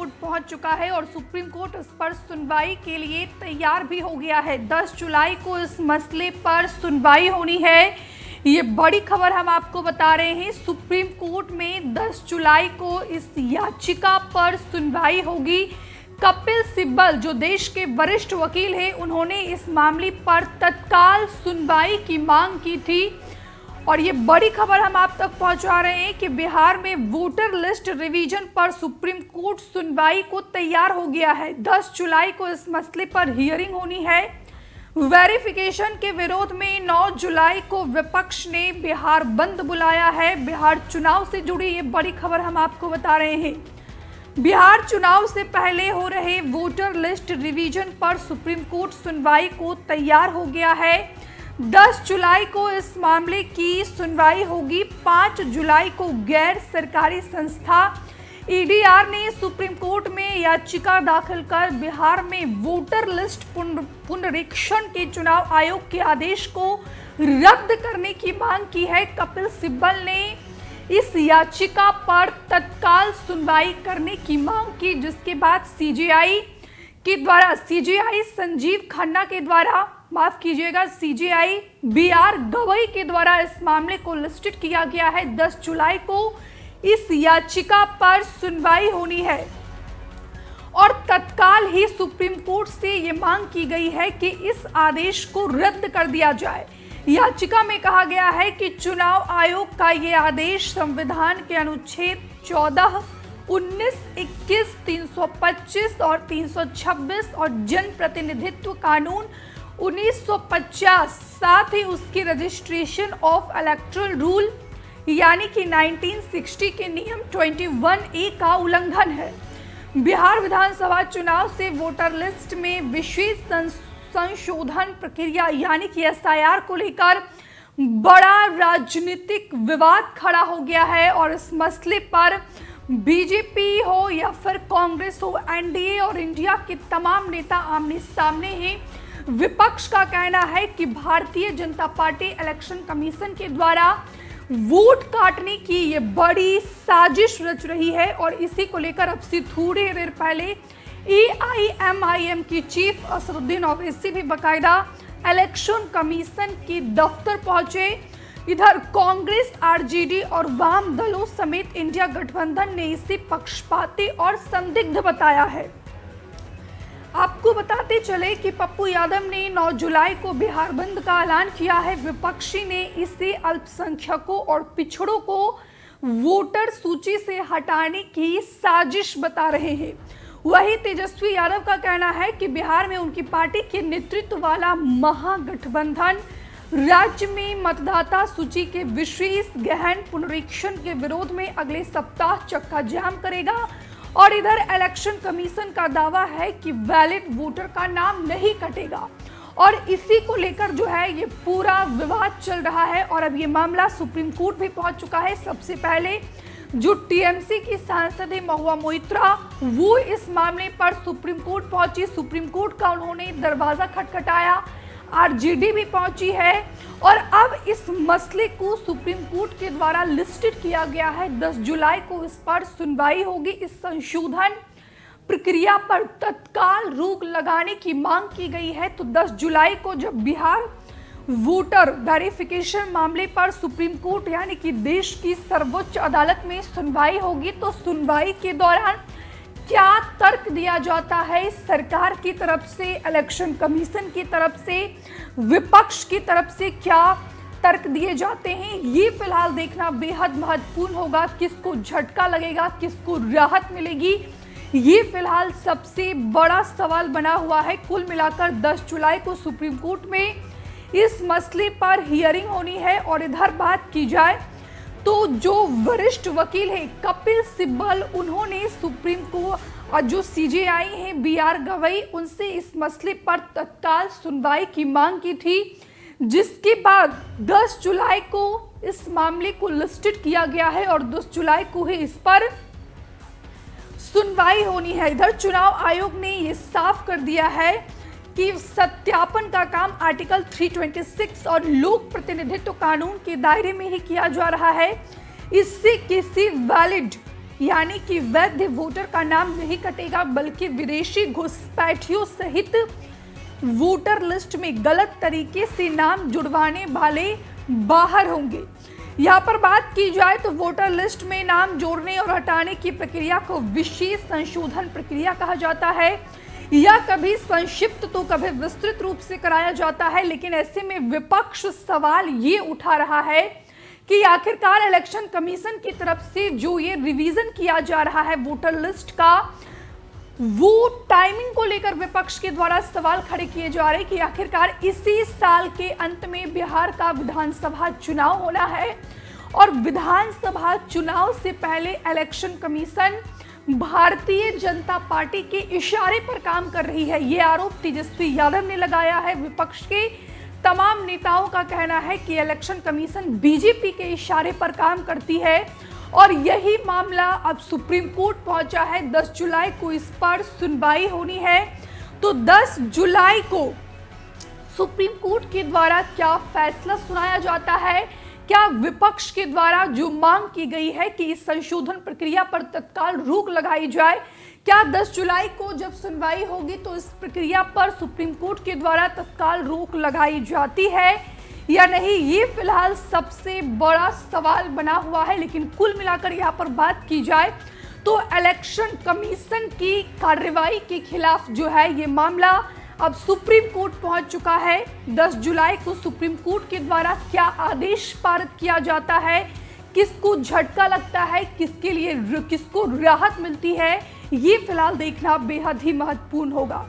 Court पहुंच चुका है और सुप्रीम कोर्ट इस पर सुनवाई के लिए तैयार भी हो गया है। 10 जुलाई को इस मसले पर सुनवाई होनी है। ये बड़ी खबर हम आपको बता रहे हैं। सुप्रीम कोर्ट में 10 जुलाई को इस याचिका पर सुनवाई होगी। कपिल सिब्बल जो देश के वरिष्ठ वकील हैं, उन्होंने इस मामले पर तत्काल सुनवाई की मांग की थी और ये बड़ी खबर हम आप तक पहुंचा रहे हैं कि बिहार में वोटर लिस्ट रिवीजन पर सुप्रीम कोर्ट सुनवाई को तैयार हो गया है। 10 जुलाई को इस मसले पर हियरिंग होनी है। वेरिफिकेशन के विरोध में 9 जुलाई को विपक्ष ने बिहार बंद बुलाया है। बिहार चुनाव से जुड़ी ये बड़ी खबर हम आपको बता रहे हैं। बिहार चुनाव से पहले हो रहे वोटर लिस्ट रिवीजन पर सुप्रीम कोर्ट सुनवाई को तैयार हो गया है। 10 जुलाई को इस मामले की सुनवाई होगी। 5 जुलाई को गैर सरकारी संस्था ईडीआर ने सुप्रीम कोर्ट में याचिका दाखिल कर बिहार में वोटर लिस्ट पुनरीक्षण के चुनाव आयोग के आदेश को रद्द करने की मांग की है। कपिल सिब्बल ने इस याचिका पर तत्काल सुनवाई करने की मांग की, जिसके बाद सीजेआई संजीव खन्ना के द्वारा सीजेआई बीआर गवई के द्वारा इस मामले को लिस्टेड किया गया है। 10 जुलाई को इस याचिका पर सुनवाई होनी है और तत्काल ही सुप्रीम कोर्ट से ये मांग की गई है कि इस आदेश को रद्द कर दिया जाए। याचिका में कहा गया है कि चुनाव आयोग का ये आदेश संविधान के अनुच्छेद 14, 19, 21, 325 और 326 और जन प्रतिनिधित्व कानून 1950, साथ ही उसकी रजिस्ट्रेशन ऑफ इलेक्टोरल रूल यानी कि 1960 के नियम 21A का उल्लंघन है। बिहार विधानसभा चुनाव से वोटर लिस्ट में विशेष संशोधन प्रक्रिया यानी कि एसआईआर को लेकर बड़ा राजनीतिक विवाद खड़ा हो गया है और इस मसले पर बीजेपी हो या फिर कांग्रेस हो, एनडीए और इंडिया के तमाम नेता आमने सामने हैं। विपक्ष का कहना है कि Bharatiya Janata party election commission के द्वारा वोट काटने की ये बड़ी साजिश रच रही है और इसी को लेकर अब से थोड़ी देर पहले एआईएमआईएम की चीफ असदुद्दीन ओवैसी भी बाकायदा इलेक्शन कमीशन के दफ्तर पहुंचे। इधर कांग्रेस, आरजेडी और वाम दलों समेत इंडिया गठबंधन ने इसे पक्षपाती और संदिग्ध बताया है। आपको बताते चले कि पप्पू यादव ने 9 जुलाई को बिहार बंद का ऐलान किया है। विपक्षी ने इसे अल्पसंख्यकों और पिछड़ों को वोटर सूची से हटाने की साजिश बता रहे हैं। वही तेजस्वी यादव का कहना है कि बिहार में उनकी पार्टी के नेतृत्व वाला महागठबंधन राज्य में मतदाता सूची के विशेष गहन पुनरीक्षण के विरोध में अगले सप्ताह चक्का जाम करेगा और इधर इलेक्शन कमीशन का दावा है कि वैलिड वोटर का नाम नहीं कटेगा और इसी को लेकर जो है ये पूरा विवाद चल रहा है और अब ये मामला सुप्रीम कोर्ट भी पहुंच चुका है। सबसे पहले जो टीएमसी की सांसद है महुआ मोइत्रा, वो इस मामले पर सुप्रीम कोर्ट पहुंची। सुप्रीम कोर्ट का उन्होंने दरवाजा खटखटाया। आरजेडी भी पहुंची है और अब इस मसले को सुप्रीम कोर्ट के द्वारा लिस्टेड किया गया है। 10 जुलाई को इस पर सुनवाई होगी। इस संशोधन प्रक्रिया पर तत्काल रोक लगाने की मांग की गई है। तो 10 जुलाई को जब बिहार वोटर वेरिफिकेशन मामले पर सुप्रीम कोर्ट यानी कि देश की सर्वोच्च अदालत में सुनवाई होगी, तो सुनवाई के दौरान क्या तर्क दिया जाता है सरकार की तरफ से, इलेक्शन कमीशन की तरफ से, विपक्ष की तरफ से क्या तर्क दिए जाते हैं, ये फिलहाल देखना बेहद महत्वपूर्ण होगा। किसको झटका लगेगा, किसको राहत मिलेगी, ये फिलहाल सबसे बड़ा सवाल बना हुआ है। कुल मिलाकर 10 जुलाई को सुप्रीम कोर्ट में इस मसले पर हियरिंग होनी है और इधर बात की जाए तो जो वरिष्ठ वकील हैं कपिल सिब्बल, उन्होंने सुप्रीम को और जो सीजेआई हैं बीआर गवई, उनसे इस मसले पर तत्काल सुनवाई की मांग की थी, जिसके बाद 10 जुलाई को इस मामले को लिस्टेड किया गया है और 10 जुलाई को ही इस पर सुनवाई होनी है। इधर चुनाव आयोग ने ये साफ कर दिया है कि सत्यापन का काम आर्टिकल 326 और लोक प्रतिनिधित्व कानून के दायरे में ही किया जा रहा है। इससे किसी वैलिड यानी कि वैध वोटर का नाम नहीं कटेगा, बल्कि विदेशी घुसपैठियों सहित वोटर लिस्ट में गलत तरीके से नाम जुड़वाने वाले बाहर होंगे। यहाँ पर बात की जाए तो वोटर लिस्ट में नाम जोड़ने और हटाने की प्रक्रिया को विशेष संशोधन प्रक्रिया कहा जाता है। यह कभी संक्षिप्त तो कभी विस्तृत रूप से कराया जाता है, लेकिन ऐसे में विपक्ष सवाल ये उठा रहा है कि आखिरकार इलेक्शन कमीशन की तरफ से जो ये रिवीजन किया जा रहा है वोटर लिस्ट का, वो टाइमिंग को लेकर विपक्ष के द्वारा सवाल खड़े किए जा रहे हैं कि आखिरकार इसी साल के अंत में बिहार का विधानसभा चुनाव होना है और विधानसभा चुनाव से पहले election commission Bharatiya Janata party के इशारे पर काम कर रही है। ये आरोप तेजस्वी यादव ने लगाया है। विपक्ष के तमाम नेताओं का कहना है कि इलेक्शन कमीशन बीजेपी के इशारे पर काम करती है और यही मामला अब सुप्रीम कोर्ट पहुंचा है। 10 जुलाई को इस पर सुनवाई होनी है। तो 10 जुलाई को सुप्रीम कोर्ट के द्वारा क्या फैसला सुनाया जाता है, क्या विपक्ष के द्वारा जो मांग की गई है कि इस संशोधन प्रक्रिया पर तत्काल रोक लगाई जाए, क्या 10 जुलाई को जब सुनवाई होगी तो इस प्रक्रिया पर सुप्रीम कोर्ट के द्वारा तत्काल रोक लगाई जाती है या नहीं, ये फिलहाल सबसे बड़ा सवाल बना हुआ है। लेकिन कुल मिलाकर यहाँ पर बात की जाए तो इलेक्शन कमीशन की कार्रवाई के खिलाफ जो है ये मामला अब सुप्रीम कोर्ट पहुंच चुका है। 10 जुलाई को सुप्रीम कोर्ट के द्वारा क्या आदेश पारित किया जाता है, किसको झटका लगता है, किसके लिए किसको राहत मिलती है, ये फिलहाल देखना बेहद ही महत्वपूर्ण होगा।